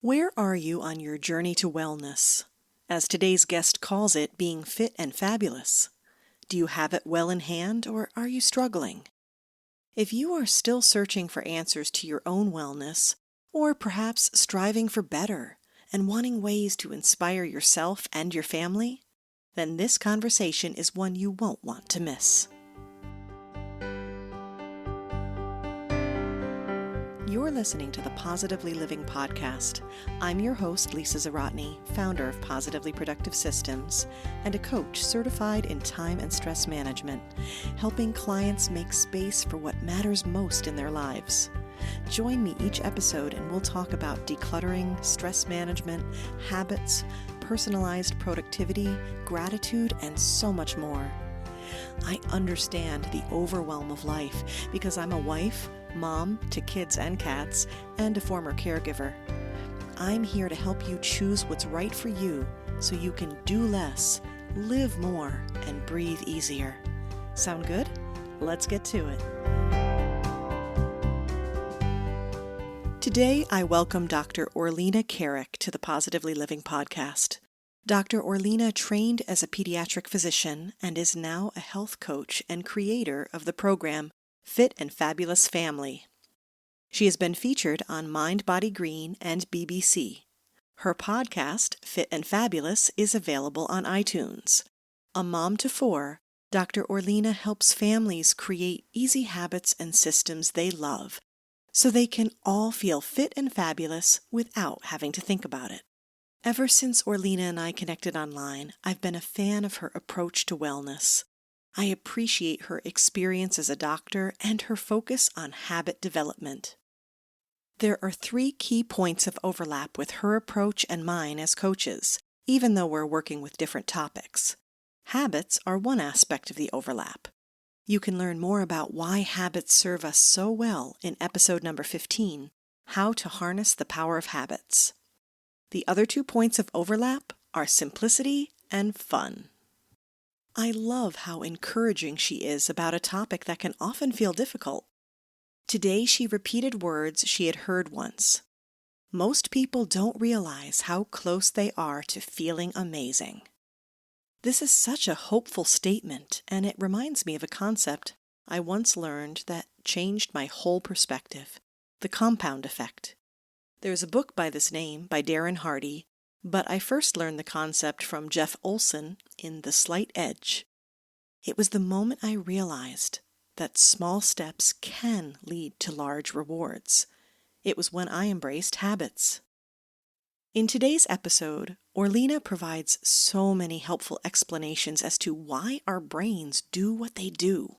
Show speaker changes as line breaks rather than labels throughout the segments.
Where are you on your journey to wellness? As today's guest calls it, being fit and fabulous. Do you have it well in hand, or are you struggling? If you are still searching for answers to your own wellness, or perhaps striving for better and wanting ways to inspire yourself and your family, then this conversation is one you won't want to miss. You're listening to the Positively Living podcast. I'm your host, Lisa Zaratny, founder of Positively Productive Systems and a coach certified in time and stress management, helping clients make space for what matters most in their lives. Join me each episode and we'll talk about decluttering, stress management, habits, personalized productivity, gratitude, and so much more. I understand the overwhelm of life because I'm a wife, mom to kids and cats, and a former caregiver. I'm here to help you choose what's right for you so you can do less, live more, and breathe easier. Sound good? Let's get to it. Today, I welcome Dr. Orlena Kerek to the Positively Living podcast. Dr. Orlena trained as a pediatric physician and is now a health coach and creator of the program Fit and Fabulous Family. She has been featured on Mind, Body, Green and BBC. Her podcast, Fit and Fabulous, is available on iTunes. A mom to four, Dr. Orlena helps families create easy habits and systems they love so they can all feel fit and fabulous without having to think about it. Ever since Orlena and I connected online, I've been a fan of her approach to wellness. I appreciate her experience as a doctor and her focus on habit development. There are 3 key points of overlap with her approach and mine as coaches, even though we're working with different topics. Habits are one aspect of the overlap. You can learn more about why habits serve us so well in episode number 15, How to Harness the Power of Habits. The other 2 points of overlap are simplicity and fun. I love how encouraging she is about a topic that can often feel difficult. Today she repeated words she had heard once. Most people don't realize how close they are to feeling amazing. This is such a hopeful statement, and it reminds me of a concept I once learned that changed my whole perspective: the compound effect. There's a book by this name by Darren Hardy, but I first learned the concept from Jeff Olson in The Slight Edge. It was the moment I realized that small steps can lead to large rewards. It was when I embraced habits. In today's episode, Orlena provides so many helpful explanations as to why our brains do what they do.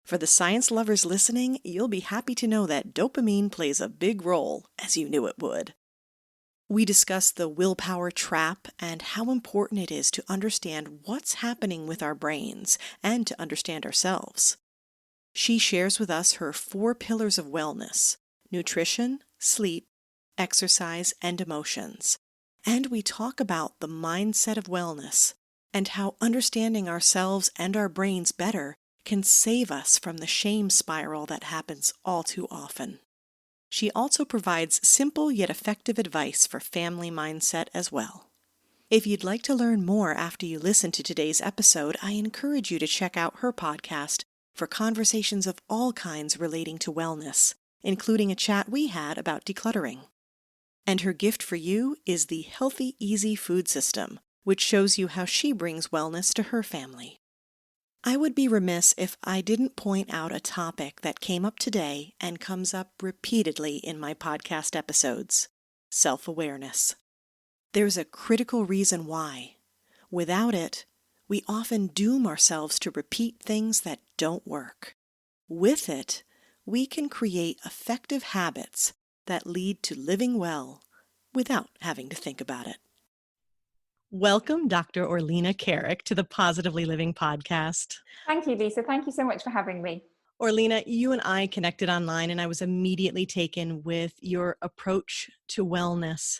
For the science lovers listening, you'll be happy to know that dopamine plays a big role, as you knew it would. We discuss the willpower trap and how important it is to understand what's happening with our brains and to understand ourselves. She shares with us her 4 pillars of wellness: nutrition, sleep, exercise, and emotions. And we talk about the mindset of wellness and how understanding ourselves and our brains better can save us from the shame spiral that happens all too often. She also provides simple yet effective advice for family mindset as well. If you'd like to learn more after you listen to today's episode, I encourage you to check out her podcast for conversations of all kinds relating to wellness, including a chat we had about decluttering. And her gift for you is the Healthy Easy Food System, which shows you how she brings wellness to her family. I would be remiss if I didn't point out a topic that came up today and comes up repeatedly in my podcast episodes: self-awareness. There's a critical reason why. Without it, we often doom ourselves to repeat things that don't work. With it, we can create effective habits that lead to living well without having to think about it. Welcome, Dr. Orlena Kerek, to the Positively Living podcast.
Thank you, Lisa. Thank you so much for having me.
Orlena, you and I connected online, and I was immediately taken with your approach to wellness.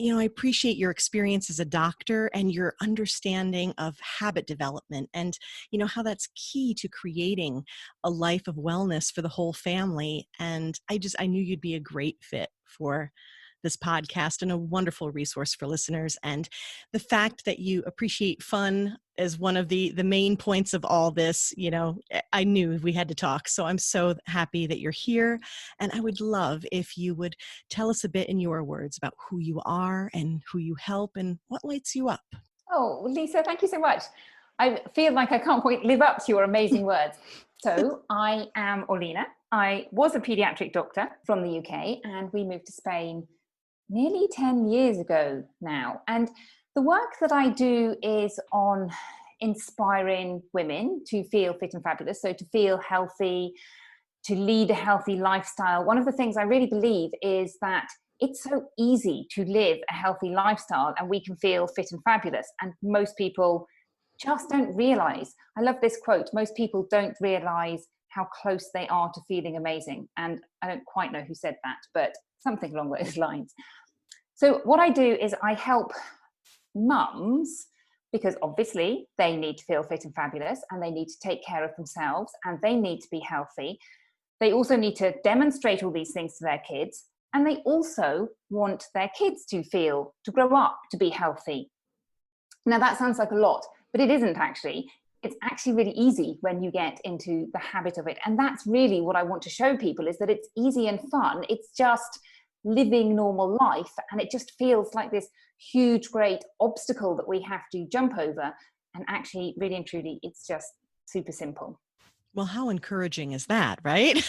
I appreciate your experience as a doctor and your understanding of habit development and, how that's key to creating a life of wellness for the whole family. And I knew you'd be a great fit for this podcast and a wonderful resource for listeners. And the fact that you appreciate fun as one of the main points of all this, I knew we had to talk. So I'm so happy that you're here. And I would love if you would tell us a bit in your words about who you are and who you help and what lights you up.
Oh, Lisa, thank you so much. I feel like I can't quite live up to your amazing words. So I am Orlena. I was a pediatric doctor from the UK, and we moved to Spain nearly 10 years ago now. And the work that I do is on inspiring women to feel fit and fabulous, so to feel healthy, to lead a healthy lifestyle. One of the things I really believe is that it's so easy to live a healthy lifestyle and we can feel fit and fabulous. And most people just don't realize. I love this quote. Most people don't realize how close they are to feeling amazing. And I don't quite know who said that, but something along those lines. So what I do is I help mums, because obviously they need to feel fit and fabulous and they need to take care of themselves and they need to be healthy. They also need to demonstrate all these things to their kids. And they also want their kids to grow up to be healthy. Now that sounds like a lot, but it isn't actually. It's actually really easy when you get into the habit of it. And that's really what I want to show people, is that it's easy and fun. It's just living normal life. And it just feels like this huge, great obstacle that we have to jump over. And actually, really and truly, it's just super simple.
Well, how encouraging is that, right?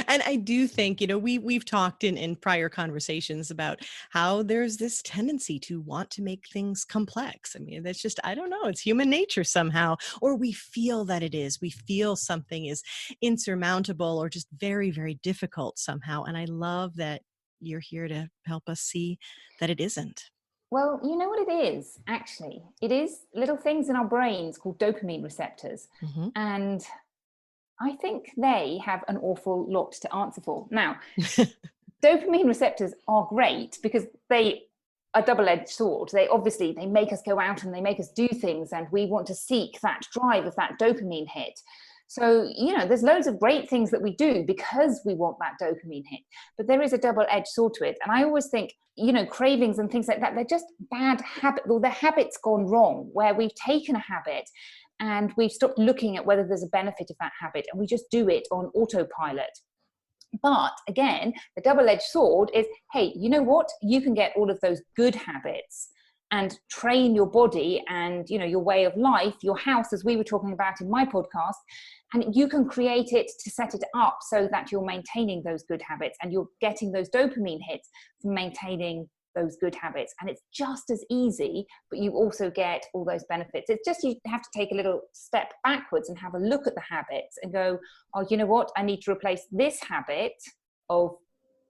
And I do think, we've talked in prior conversations about how there's this tendency to want to make things complex. I mean, that's just, I don't know, it's human nature somehow, or we feel that it is. We feel something is insurmountable or just very, very difficult somehow. And I love that you're here to help us see that it isn't.
Well, you know what it is, actually? It is little things in our brains called dopamine receptors. Mm-hmm. And I think they have an awful lot to answer for. Now, dopamine receptors are great because they are a double-edged sword. They make us go out and they make us do things, and we want to seek that drive of that dopamine hit. So, there's loads of great things that we do because we want that dopamine hit, but there is a double-edged sword to it. And I always think, cravings and things like that, they're just bad habits, or the habit's gone wrong, where we've taken a habit and we've stopped looking at whether there's a benefit of that habit, and we just do it on autopilot. But again, the double-edged sword is, hey, you know what? You can get all of those good habits and train your body and, your way of life, your house, as we were talking about in my podcast, and you can create it to set it up so that you're maintaining those good habits and you're getting those dopamine hits from maintaining those good habits. And it's just as easy, but you also get all those benefits. It's just, you have to take a little step backwards and have a look at the habits and go, oh, you know what? I need to replace this habit of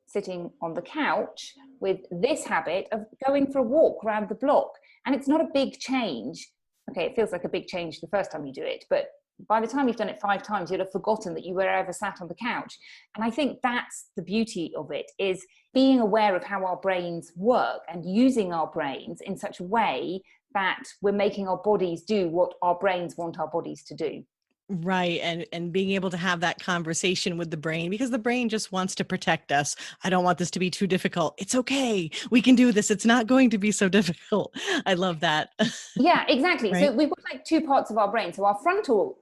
sitting on the couch with this habit of going for a walk around the block. And it's not a big change. Okay, it feels like a big change the first time you do it, but by the time you've done it 5 times, you'll have forgotten that you were ever sat on the couch. And I think that's the beauty of it, is being aware of how our brains work and using our brains in such a way that we're making our bodies do what our brains want our bodies to do.
Right. And being able to have that conversation with the brain, because the brain just wants to protect us. I don't want this to be too difficult. It's okay. We can do this. It's not going to be so difficult. I love that.
Yeah, exactly. Right? So we've got like 2 parts of our brain. So our frontal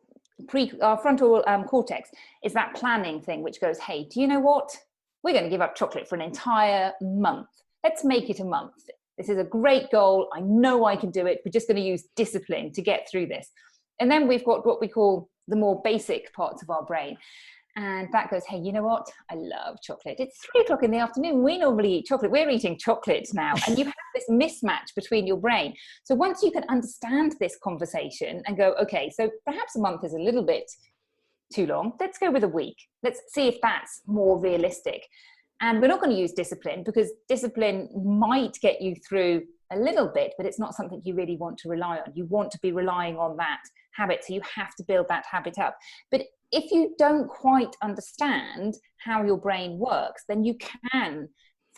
cortex is that planning thing, which goes, hey, do you know what? We're going to give up chocolate for an entire month. Let's make it a month. This is a great goal. I know I can do it. We're just going to use discipline to get through this. And then we've got what we call the more basic parts of our brain. And that goes, hey, you know what? I love chocolate. It's 3:00 in the afternoon. We normally eat chocolate. We're eating chocolate now. And you have this mismatch between your brain. So once you can understand this conversation and go, okay, so perhaps a month is a little bit too long. Let's go with a week. Let's see if that's more realistic. And we're not going to use discipline, because discipline might get you through a little bit, but it's not something you really want to rely on. You want to be relying on that habit. So you have to build that habit up. But if you don't quite understand how your brain works, then you can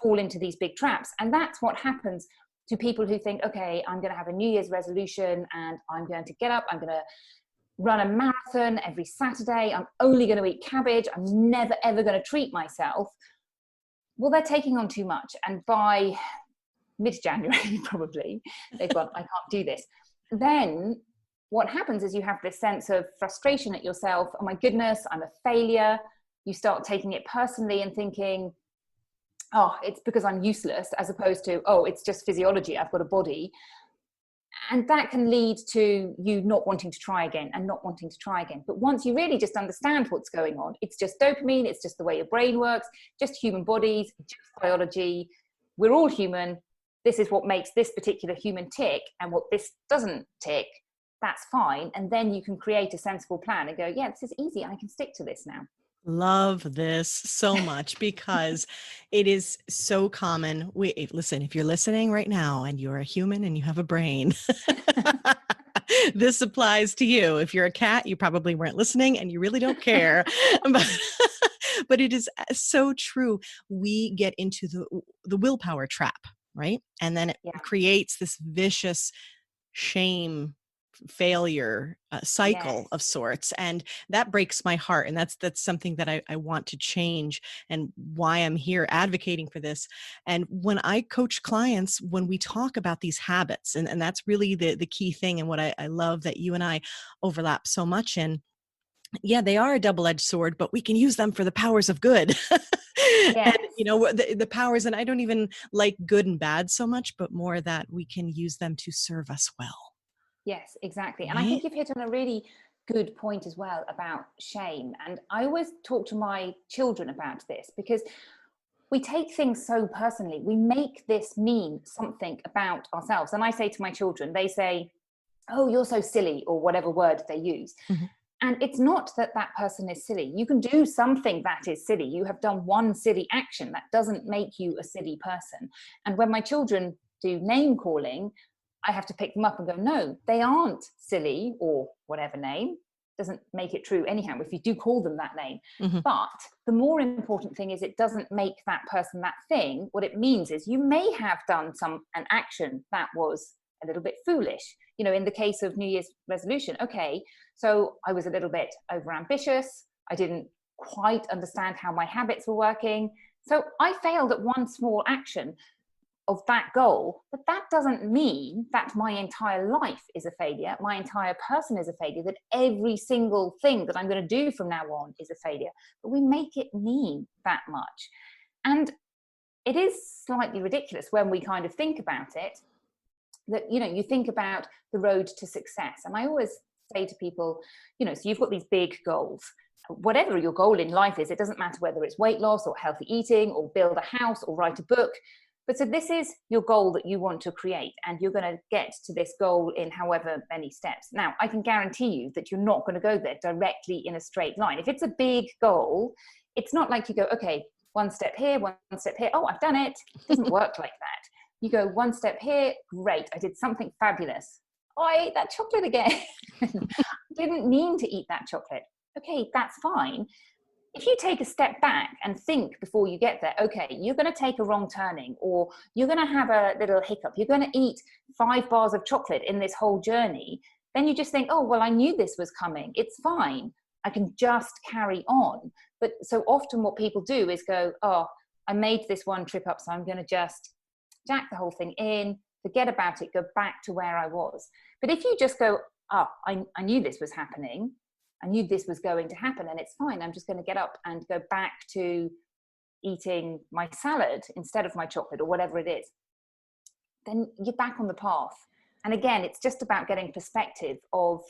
fall into these big traps. And that's what happens to people who think, okay, I'm going to have a New Year's resolution and I'm going to get up, I'm going to run a marathon every Saturday, I'm only going to eat cabbage, I'm never, ever going to treat myself. well, they're taking on too much. And by mid-January, probably, they've gone, I can't do this. Then what happens is you have this sense of frustration at yourself. Oh my goodness, I'm a failure. You start taking it personally and thinking, oh, it's because I'm useless, as opposed to, oh, it's just physiology. I've got a body. And that can lead to you not wanting to try again and not wanting to try again. But once you really just understand what's going on, it's just dopamine, it's just the way your brain works, just human bodies, just biology. We're all human. This is what makes this particular human tick, and what this doesn't tick, that's fine. And then you can create a sensible plan and go, yeah, this is easy. I can stick to this now.
Love this so much because it is so common. Listen, if you're listening right now and you're a human and you have a brain, this applies to you. If you're a cat, you probably weren't listening and you really don't care. But it is so true. We get into the willpower trap, right? And then it creates this vicious shame failure cycle of sorts, and that breaks my heart. And that's something that I want to change, and why I'm here advocating for this. And when I coach clients, when we talk about these habits, and that's really the key thing, and what I love that you and I overlap so much in. Yeah, they are a double-edged sword, but we can use them for the powers of good. And the powers, and I don't even like good and bad so much, but more that we can use them to serve us well.
Yes, exactly. And I
Right?
think you've hit on a really good point as well about shame. And I always talk to my children about this, because we take things so personally. We make this mean something about ourselves. And I say to my children, they say, oh, you're so silly, or whatever word they use. Mm-hmm. And it's not that that person is silly. You can do something that is silly. You have done one silly action. That doesn't make you a silly person. And when my children do name calling, I have to pick them up and go, no, they aren't silly, or whatever name. Doesn't make it true anyhow if you do call them that name. Mm-hmm. But the more important thing is, it doesn't make that person that thing. What it means is you may have done an action that was a little bit foolish. In the case of New Year's resolution, okay, so I was a little bit overambitious. I didn't quite understand how my habits were working. So I failed at one small action of that goal, but that doesn't mean that my entire life is a failure, my entire person is a failure, that every single thing that I'm going to do from now on is a failure. But we make it mean that much. And it is slightly ridiculous when we kind of think about it, that, you think about the road to success. And I always say to people, so you've got these big goals. Whatever your goal in life is, it doesn't matter whether it's weight loss or healthy eating or build a house or write a book. But so this is your goal that you want to create, and you're going to get to this goal in however many steps. Now, I can guarantee you that you're not going to go there directly in a straight line. If it's a big goal, it's not like you go, okay, one step here, one step here. Oh, I've done it. It doesn't work like that. You go one step here. Great. I did something fabulous. Oh, I ate that chocolate again. Didn't mean to eat that chocolate. Okay, that's fine. If you take a step back and think before you get there, okay, you're going to take a wrong turning, or you're going to have a little hiccup, you're going to eat 5 bars of chocolate in this whole journey, then you just think, oh, well, I knew this was coming. It's fine. I can just carry on. But so often what people do is go, oh, I made this one trip up, so I'm going to just jack the whole thing in, forget about it, go back to where I was. But if you just go, oh, I knew this was happening, I knew this was going to happen, and it's fine. I'm just going to get up and go back to eating my salad instead of my chocolate, or whatever it is. Then you're back on the path. And again, it's just about getting perspective of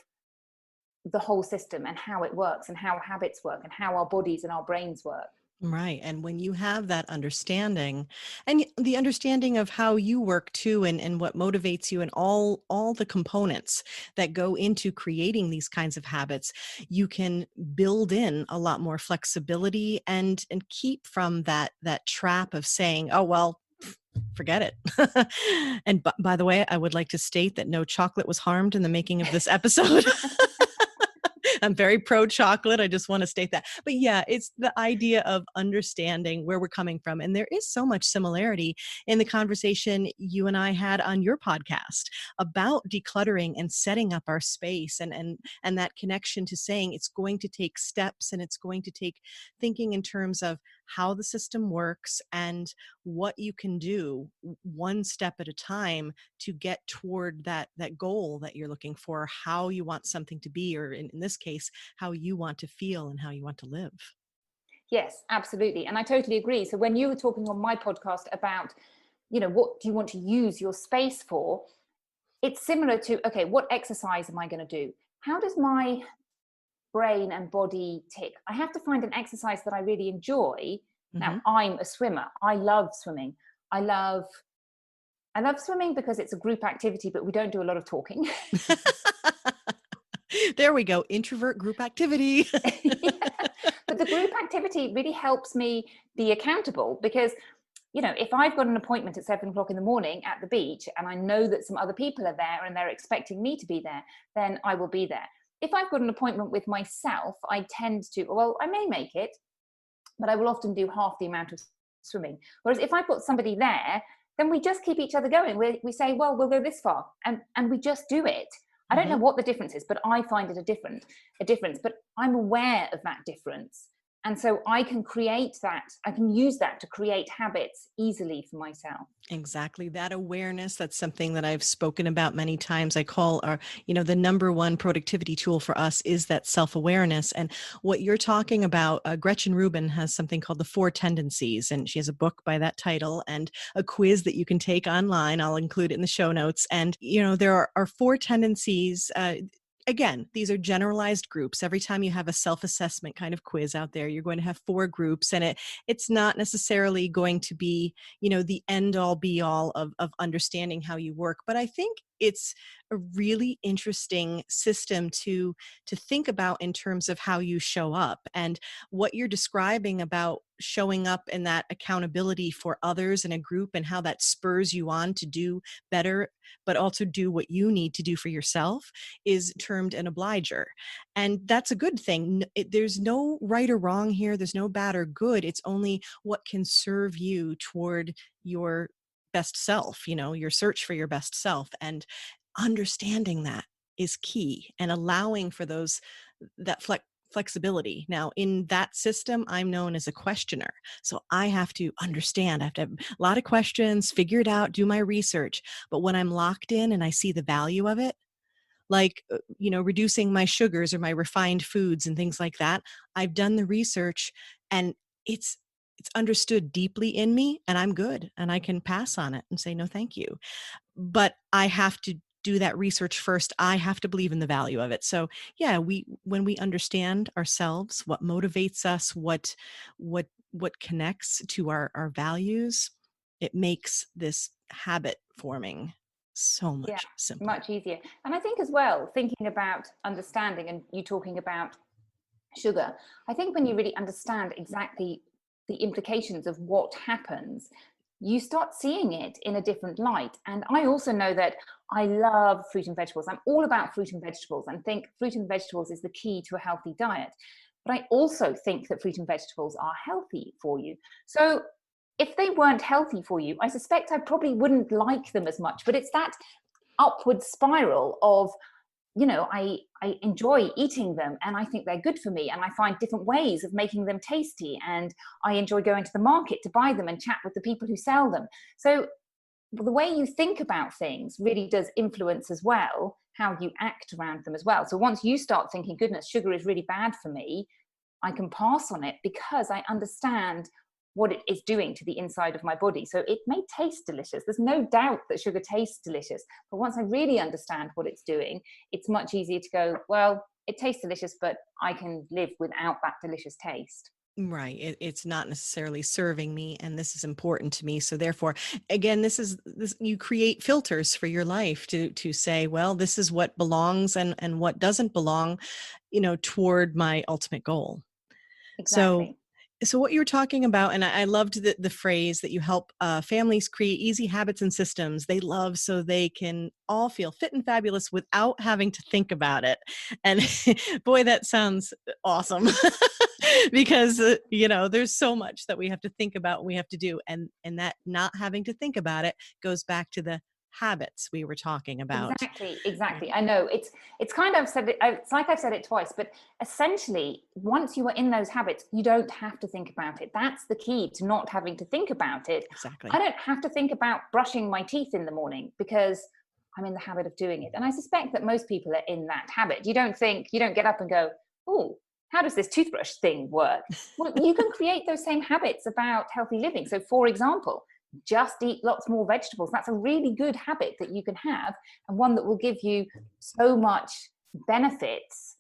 the whole system and how it works, and how habits work, and how our bodies and our brains work.
Right. And when you have that understanding, and the understanding of how you work too, and what motivates you, and all the components that go into creating these kinds of habits, you can build in a lot more flexibility, and keep from that trap of saying, oh, well, forget it. And by the way, I would like to state that no chocolate was harmed in the making of this episode. I'm very pro chocolate. I just want to state that. But yeah, it's the idea of understanding where we're coming from. And there is so much similarity in the conversation you and I had on your podcast about decluttering and setting up our space, and that connection to saying it's going to take steps, and it's going to take thinking in terms of how the system works and what you can do one step at a time to get toward that goal that you're looking for, how you want something to be, or in this case, how you want to feel and how you want to live.
Yes, absolutely. And I totally agree. So when you were talking on my podcast about, what do you want to use your space for? It's similar to, okay, what exercise am I going to do? How does my brain and body tick? I have to find an exercise that I really enjoy. Now, I'm a swimmer. I love swimming. I love swimming because it's a group activity, but we don't do a lot of talking.
There we go. Introvert group activity.
Yeah. But the group activity really helps me be accountable because, if I've got an appointment at 7 o'clock in the morning at the beach and I know that some other people are there and they're expecting me to be there, then I will be there. If I've got an appointment with myself, I tend to, I may make it, but I will often do half the amount of swimming. Whereas if I've got somebody there, then we just keep each other going. We say, well, we'll go this far, and we just do it. I don't know what the difference is, but I find it a difference, but I'm aware of that difference. And so I can use that to create habits easily for myself.
Exactly. That awareness, that's something that I've spoken about many times. I call the number one productivity tool for us is that self-awareness. And what you're talking about, Gretchen Rubin has something called the 4 tendencies, and she has a book by that title and a quiz that you can take online. I'll include it in the show notes. And, there are 4 tendencies. Again, these are generalized groups. Every time you have a self-assessment kind of quiz out there, you're going to have 4 groups, and it's not necessarily going to be, the end all be all of understanding how you work. But I think it's a really interesting system to think about in terms of how you show up, and what you're describing about showing up in that accountability for others in a group and how that spurs you on to do better, but also do what you need to do for yourself, is termed an obliger. And that's a good thing. There's no right or wrong here. There's no bad or good. It's only what can serve you toward your best self, your search for your best self. And understanding that is key, and allowing for that flexibility. Now, in that system, I'm known as a questioner. So I have to understand. I have to have a lot of questions, figure it out, do my research. But when I'm locked in and I see the value of it, like, reducing my sugars or my refined foods and things like that, I've done the research, and it's understood deeply in me, and I'm good, and I can pass on it and say, no, thank you. But I have to do that research first. I have to believe in the value of it. So yeah, when we understand ourselves, what motivates us, what connects to our values, it makes this habit forming so much simpler.
Much easier. And I think as well, thinking about understanding, and you talking about sugar, I think when you really understand exactly the implications of what happens, you start seeing it in a different light. And I also know that I love fruit and vegetables. I'm all about fruit and vegetables, and think fruit and vegetables is the key to a healthy diet. But I also think that fruit and vegetables are healthy for you. So if they weren't healthy for you, I suspect I probably wouldn't like them as much. But it's that upward spiral of, I enjoy eating them, and I think they're good for me, and I find different ways of making them tasty, and I enjoy going to the market to buy them and chat with the people who sell them. So the way you think about things really does influence as well how you act around them as well. So once you start thinking, goodness, sugar is really bad for me, I can pass on it because I understand what it is doing to the inside of my body. So it may taste delicious. There's no doubt that sugar tastes delicious. But once I really understand what it's doing, it's much easier to go, well, it tastes delicious, but I can live without that delicious taste.
Right. It's not necessarily serving me, and this is important to me. So therefore, again, this you create filters for your life to say, well, this is what belongs and what doesn't belong, toward my ultimate goal.
Exactly.
So what you were talking about, and I loved the phrase that you help families create easy habits and systems they love so they can all feel fit and fabulous without having to think about it. And boy, that sounds awesome. Because, there's so much that we have to think about, we have to do. And that not having to think about it goes back to the habits we were talking about.
Exactly. I know it's kind of said it's like I've said it twice, but essentially, once you are in those habits, you don't have to think about it. That's the key to not having to think about it.
Exactly.
I don't have to think about brushing my teeth in the morning because I'm in the habit of doing it. And I suspect that most people are in that habit. You don't get up and go, oh, how does this toothbrush thing work? Well, you can create those same habits about healthy living. So, for example, just eat lots more vegetables. That's a really good habit that you can have, and one that will give you so much benefits.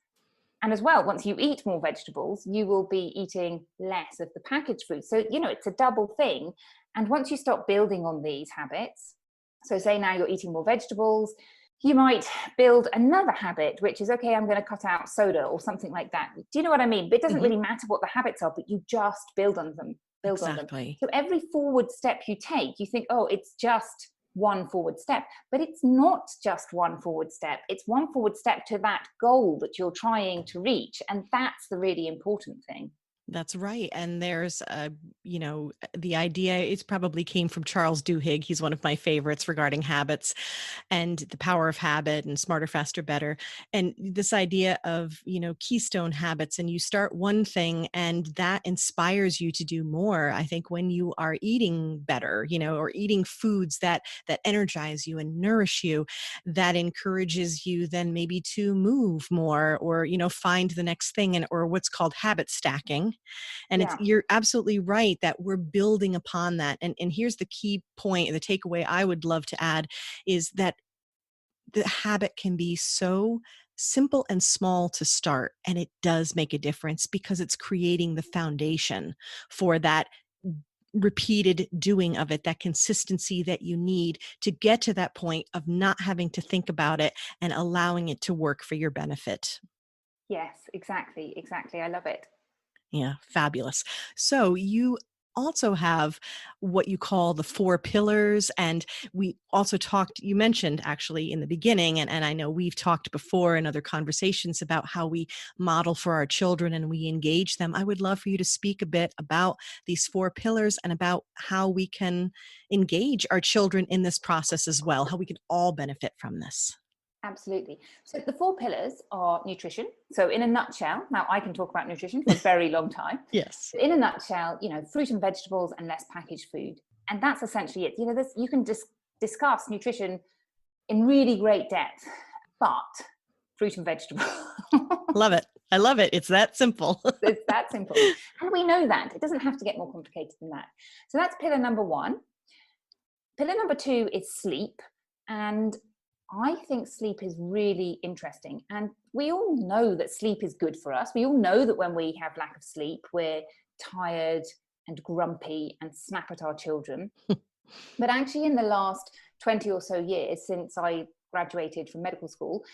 And as well, once you eat more vegetables, you will be eating less of the packaged food. So, it's a double thing. And once you start building on these habits, so say now you're eating more vegetables, you might build another habit, which is, okay, I'm going to cut out soda or something like that. Do you know what I mean? But it doesn't really matter what the habits are, but you just build on them.
Exactly.
So every forward step you take, you think, oh, it's just one forward step, but it's not just one forward step. It's one forward step to that goal that you're trying to reach. And that's the really important thing.
That's right. And there's, the idea, it's probably came from Charles Duhigg. He's one of my favorites regarding habits and the power of habit and smarter, faster, better. And this idea of, keystone habits, and you start one thing and that inspires you to do more. I think when you are eating better, or eating foods that energize you and nourish you, that encourages you then maybe to move more or, find the next thing, and or what's called habit stacking. And you're absolutely right that we're building upon that. And here's the key point, the takeaway I would love to add is that the habit can be so simple and small to start, and it does make a difference because it's creating the foundation for that repeated doing of it, that consistency that you need to get to that point of not having to think about it and allowing it to work for your benefit.
Yes, exactly. I love it.
Yeah, fabulous. So you also have what you call the 4 pillars. And we also you mentioned actually in the beginning, and I know we've talked before in other conversations about how we model for our children and we engage them. I would love for you to speak a bit about these 4 pillars and about how we can engage our children in this process as well, how we can all benefit from this.
Absolutely. So the 4 pillars are nutrition. So in a nutshell, now I can talk about nutrition for a very long time.
Yes.
In a nutshell, fruit and vegetables and less packaged food. And that's essentially it. You can just discuss nutrition in really great depth, but fruit and vegetables.
Love it. I love it. It's that simple.
It's that simple. And we know that. It doesn't have to get more complicated than that. So that's pillar number 1. Pillar number 2 is sleep. And I think sleep is really interesting. And we all know that sleep is good for us. We all know that when we have lack of sleep, we're tired and grumpy and snap at our children. But actually, in the last 20 or so years, since I graduated from medical school,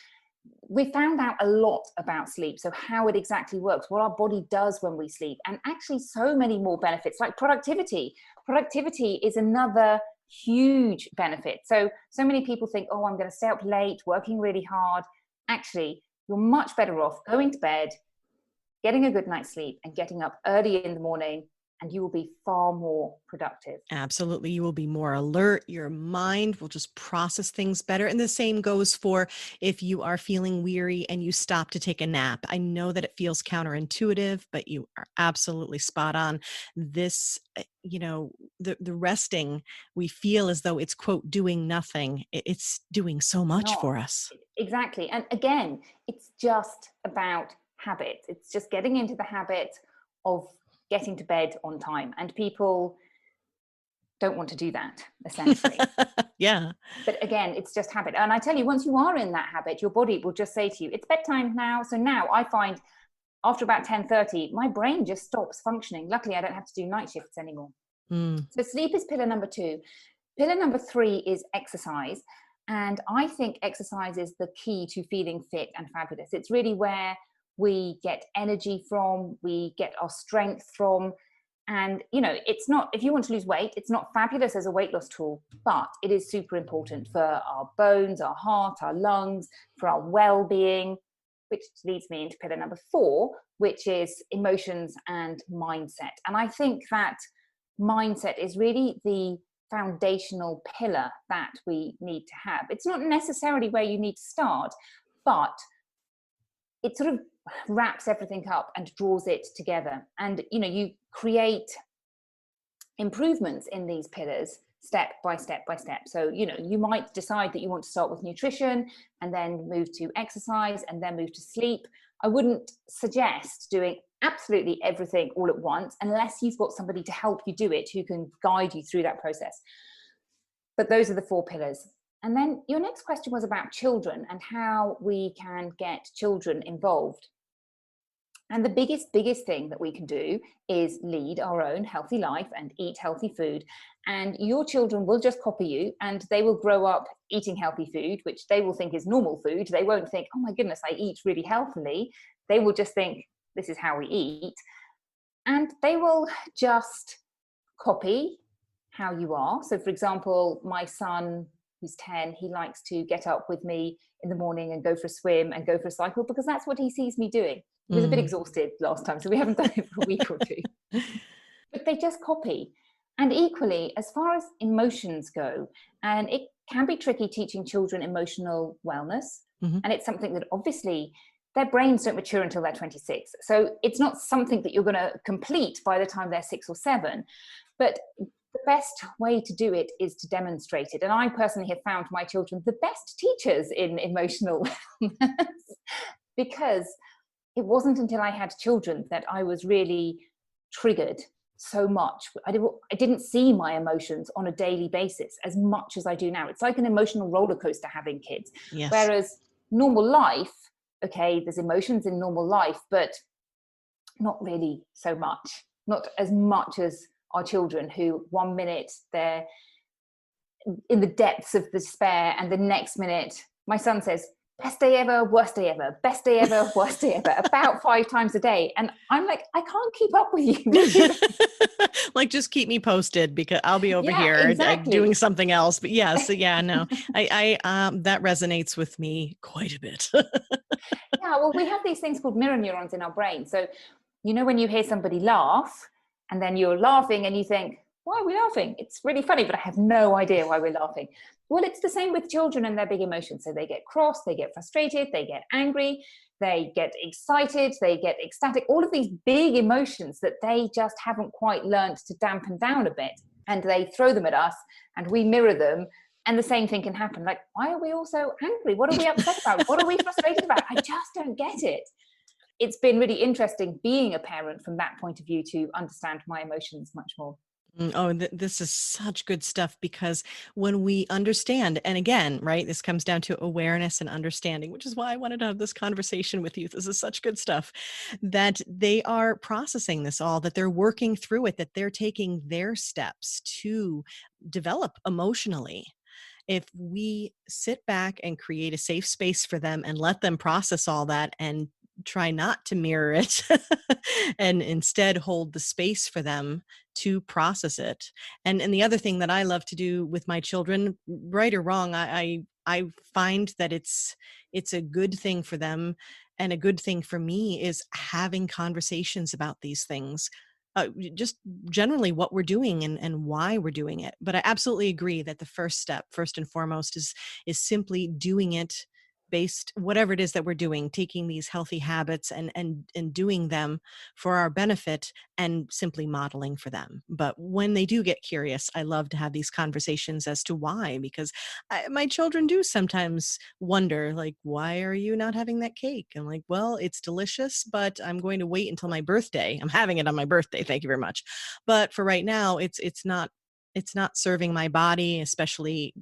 we found out a lot about sleep. So how it exactly works, what our body does when we sleep, and actually so many more benefits like productivity. Productivity is another huge benefit. So many people think, oh, I'm going to stay up late, working really hard. Actually, you're much better off going to bed, getting a good night's sleep, and getting up early in the morning, and you will be far more productive.
Absolutely. You will be more alert. Your mind will just process things better. And the same goes for if you are feeling weary and you stop to take a nap. I know that it feels counterintuitive, but you are absolutely spot on. This, the resting, we feel as though it's, quote, doing nothing. It's doing so much for us.
Exactly. And again, it's just about habit. It's just getting into the habit of getting to bed on time, and people don't want to do that, essentially.
Yeah.
But again, it's just habit. And I tell you, once you are in that habit, your body will just say to you, it's bedtime now. So now I find after about 10:30, my brain just stops functioning. Luckily, I don't have to do night shifts anymore. So sleep is pillar number 2. Pillar number 3 is exercise. And I think exercise is the key to feeling fit and fabulous. It's really where we get energy from, we get our strength from. And, it's not, if you want to lose weight, it's not fabulous as a weight loss tool, but it is super important for our bones, our heart, our lungs, for our well-being, which leads me into pillar number 4, which is emotions and mindset. And I think that mindset is really the foundational pillar that we need to have. It's not necessarily where you need to start, but it sort of wraps everything up and draws it together. And, you create improvements in these pillars step by step by step. So, you might decide that you want to start with nutrition and then move to exercise and then move to sleep. I wouldn't suggest doing absolutely everything all at once unless you've got somebody to help you do it who can guide you through that process. But those are the 4 pillars. And then your next question was about children and how we can get children involved. And the biggest thing that we can do is lead our own healthy life and eat healthy food. And your children will just copy you, and they will grow up eating healthy food, which they will think is normal food. They won't think, oh my goodness, I eat really healthily. They will just think, this is how we eat. And they will just copy how you are. So for example, my son, who's 10, he likes to get up with me in the morning and go for a swim and go for a cycle because that's what he sees me doing. He was a bit exhausted last time, so we haven't done it for a week or 2. But they just copy. And equally, as far as emotions go, and it can be tricky teaching children emotional wellness. And it's something that obviously their brains don't mature until they're 26. So it's not something that you're going to complete by the time they're 6 or 7. But the best way to do it is to demonstrate it. And I personally have found my children the best teachers in emotional wellness because it wasn't until I had children that I was really triggered so much. I didn't see my emotions on a daily basis as much as I do now. It's like an emotional roller coaster having kids.
Yes.
Whereas normal life, okay, there's emotions in normal life, but not really so much. Not as much as our children, who 1 minute they're in the depths of despair and the next minute my son says, best day ever, worst day ever, best day ever, worst day ever, about 5 times a day. And I'm like, I can't keep up with you.
Like, just keep me posted because I'll be over here
exactly.
doing something else. But yes, no, I that resonates with me quite a bit.
Yeah, well, we have these things called mirror neurons in our brain. So, when you hear somebody laugh and then you're laughing and you think, why are we laughing? It's really funny, but I have no idea why we're laughing. Well, it's the same with children and their big emotions. So they get cross, they get frustrated, they get angry, they get excited, they get ecstatic, all of these big emotions that they just haven't quite learned to dampen down a bit. And they throw them at us and we mirror them. And the same thing can happen. Like, why are we all so angry? What are we upset about? What are we frustrated about? I just don't get it. It's been really interesting being a parent from that point of view to understand my emotions much more.
Oh, this is such good stuff because when we understand, and again, right, this comes down to awareness and understanding, which is why I wanted to have this conversation with you. This is such good stuff, that they are processing this all, that they're working through it, that they're taking their steps to develop emotionally. If we sit back and create a safe space for them and let them process all that and try not to mirror it and instead hold the space for them to process it. And the other thing that I love to do with my children, right or wrong, I find that it's a good thing for them and a good thing for me is having conversations about these things. Just generally what we're doing and why we're doing it. But I absolutely agree that the first step, first and foremost, is simply doing it based, whatever it is that we're doing, taking these healthy habits and doing them for our benefit and simply modeling for them. But when they do get curious, I love to have these conversations as to why, because my children do sometimes wonder, like, why are you not having that cake? I'm like, well, it's delicious, but I'm going to wait until my birthday. I'm having it on my birthday. Thank you very much. But for right now, it's not serving my body, especially,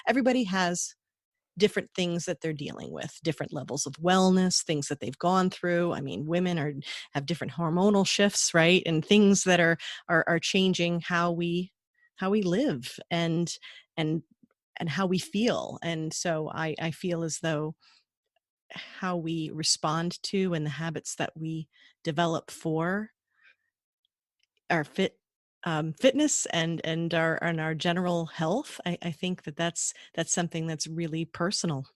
everybody has different things that they're dealing with, different levels of wellness, things that they've gone through. I mean, women have different hormonal shifts, right? And things that are changing how we live and how we feel. And so I feel as though how we respond to and the habits that we develop for our fitness and our general health, I think that's something that's really personal.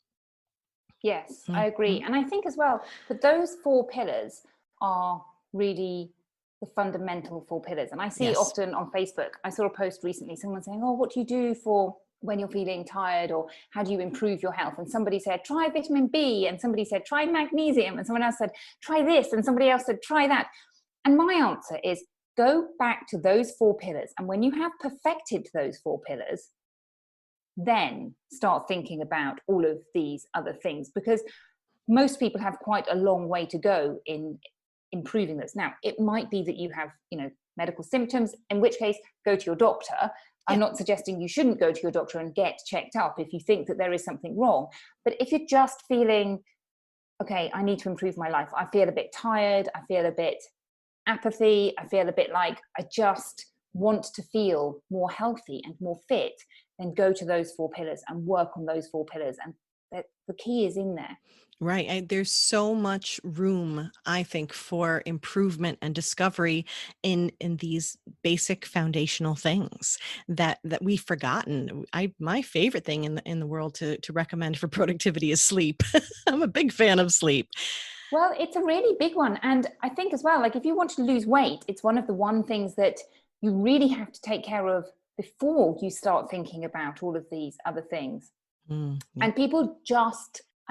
Yes, I agree. And I think as well that those 4 pillars are really the fundamental 4 pillars. And I see
Yes.
often on Facebook, I saw a post recently, someone saying, oh, what do you do for when you're feeling tired, or how do you improve your health? And somebody said, try vitamin B. And somebody said, try magnesium. And someone else said, try this. And somebody else said, try that. And my answer is, go back to those 4 pillars. And when you have perfected those 4 pillars, then start thinking about all of these other things, because most people have quite a long way to go in improving this. Now, it might be that you have, medical symptoms, in which case go to your doctor. I'm not suggesting you shouldn't go to your doctor and get checked up if you think that there is something wrong. But if you're just feeling, okay, I need to improve my life, I feel a bit tired, I feel a bit apathy, I feel a bit like I just want to feel more healthy and more fit, then go to those 4 pillars and work on those 4 pillars. And the key is in there.
Right. There's so much room, I think, for improvement and discovery in these basic foundational things that we've forgotten. My favorite thing in the world to recommend for productivity is sleep. I'm a big fan of sleep.
Well, it's a really big one. And I think as well, like if you want to lose weight, it's one of the things that you really have to take care of before you start thinking about all of these other things. And people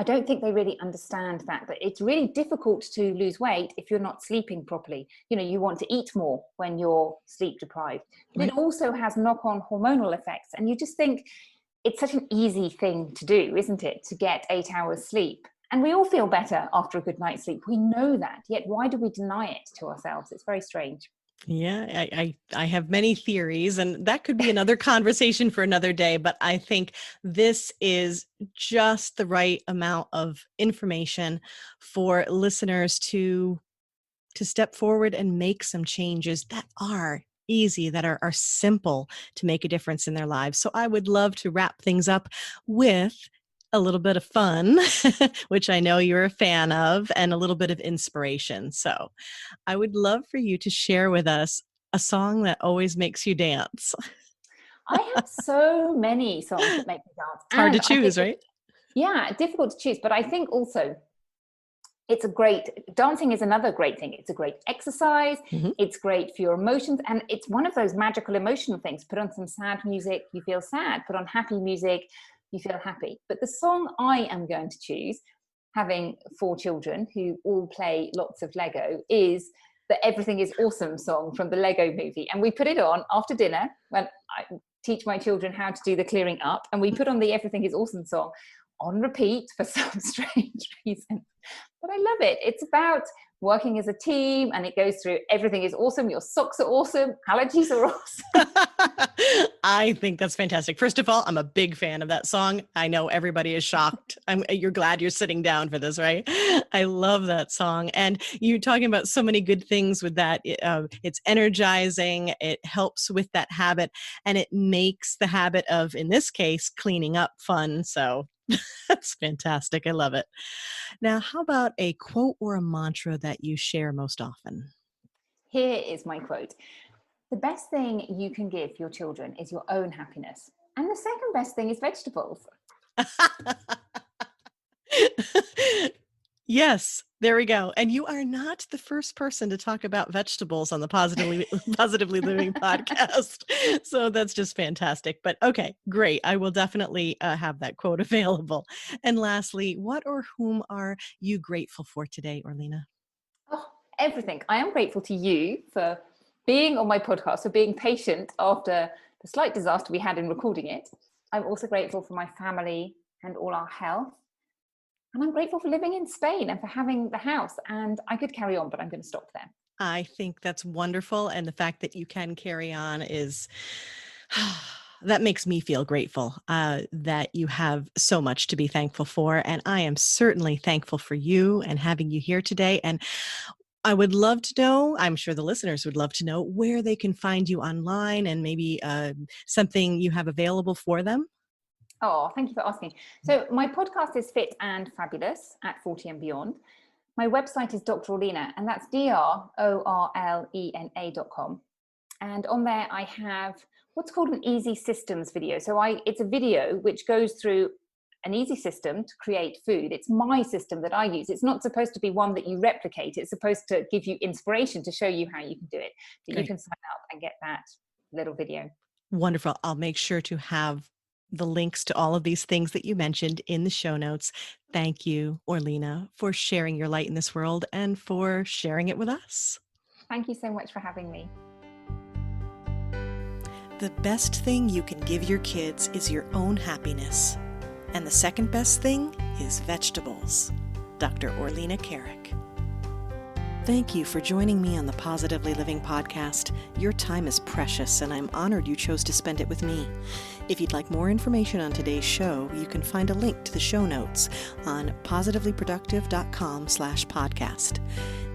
I don't think they really understand that it's really difficult to lose weight if you're not sleeping properly. You want to eat more when you're sleep deprived, but It also has knock-on hormonal effects. And you just think it's such an easy thing to do, isn't it? To get 8 hours sleep. And we all feel better after a good night's sleep. We know that. Yet why do we deny it to ourselves? It's very strange.
Yeah, I have many theories, and that could be another conversation for another day, but I think this is just the right amount of information for listeners to step forward and make some changes that are easy, that are simple to make a difference in their lives. So I would love to wrap things up with a little bit of fun, which I know you're a fan of, and a little bit of inspiration. So I would love for you to share with us a song that always makes you dance.
I have so many songs that make me dance.
It's hard to
And I
choose,
think,
right?
yeah, difficult to choose. But I think also dancing is another great thing. It's a great exercise.
Mm-hmm.
It's great for your emotions. And it's one of those magical emotional things. Put on some sad music, you feel sad. Put on happy music, you feel happy. But the song I am going to choose, having 4 children who all play lots of Lego, is the Everything is Awesome song from the Lego movie. And we put it on after dinner when I teach my children how to do the clearing up. And we put on the Everything is Awesome song on repeat for some strange reason. But I love it. It's about working as a team, and it goes through everything is awesome. Your socks are awesome. Allergies are awesome.
I think that's fantastic. First of all, I'm a big fan of that song. I know everybody is shocked. You're glad you're sitting down for this, right? I love that song. And you're talking about so many good things with that. It's energizing. It helps with that habit, and it makes the habit of, in this case, cleaning up fun. So that's fantastic. I love it. Now, how about a quote or a mantra that you share most often?
Here is my quote. The best thing you can give your children is your own happiness. And the second best thing is vegetables.
Yes, there we go. And you are not the first person to talk about vegetables on the Positively Living podcast. So that's just fantastic. But okay, great. I will definitely have that quote available. And lastly, what or whom are you grateful for today, Orlena?
Oh, everything. I am grateful to you for being on my podcast, for being patient after the slight disaster we had in recording it. I'm also grateful for my family and all our health. And I'm grateful for living in Spain and for having the house. And I could carry on, but I'm going to stop there.
I think that's wonderful. And the fact that you can carry on is, that makes me feel grateful that you have so much to be thankful for. And I am certainly thankful for you and having you here today. And I would love to know, I'm sure the listeners would love to know, where they can find you online and maybe something you have available for them.
Oh, thank you for asking. So my podcast is Fit and Fabulous at 40 and Beyond. My website is Dr. Orlena, and that's drorlena.com. And on there I have what's called an easy systems video. So it's a video which goes through an easy system to create food. It's my system that I use. It's not supposed to be one that you replicate. It's supposed to give you inspiration to show you how you can do it. But
Great.
you can sign up and get that little video.
Wonderful. I'll make sure to have the links to all of these things that you mentioned in the show notes. Thank you, Orlena, for sharing your light in this world and for sharing it with us.
Thank you so much for having me.
The best thing you can give your kids is your own happiness. And the second best thing is vegetables. Dr. Orlena Kerek. Thank you for joining me on the Positively Living podcast. Your time is precious, and I'm honored you chose to spend it with me. If you'd like more information on today's show, you can find a link to the show notes on positivelyproductive.com/podcast.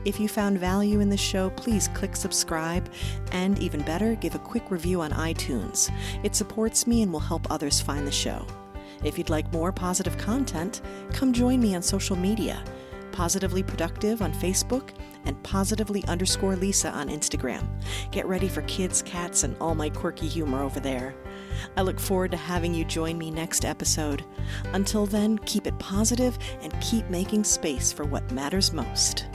If you found value in this show, please click subscribe, and even better, give a quick review on iTunes. It supports me and will help others find the show. If you'd like more positive content, come join me on social media. Positively Productive on Facebook and positively_Lisa on Instagram. Get ready for kids, cats, and all my quirky humor over there. I look forward to having you join me next episode. Until then, keep it positive and keep making space for what matters most.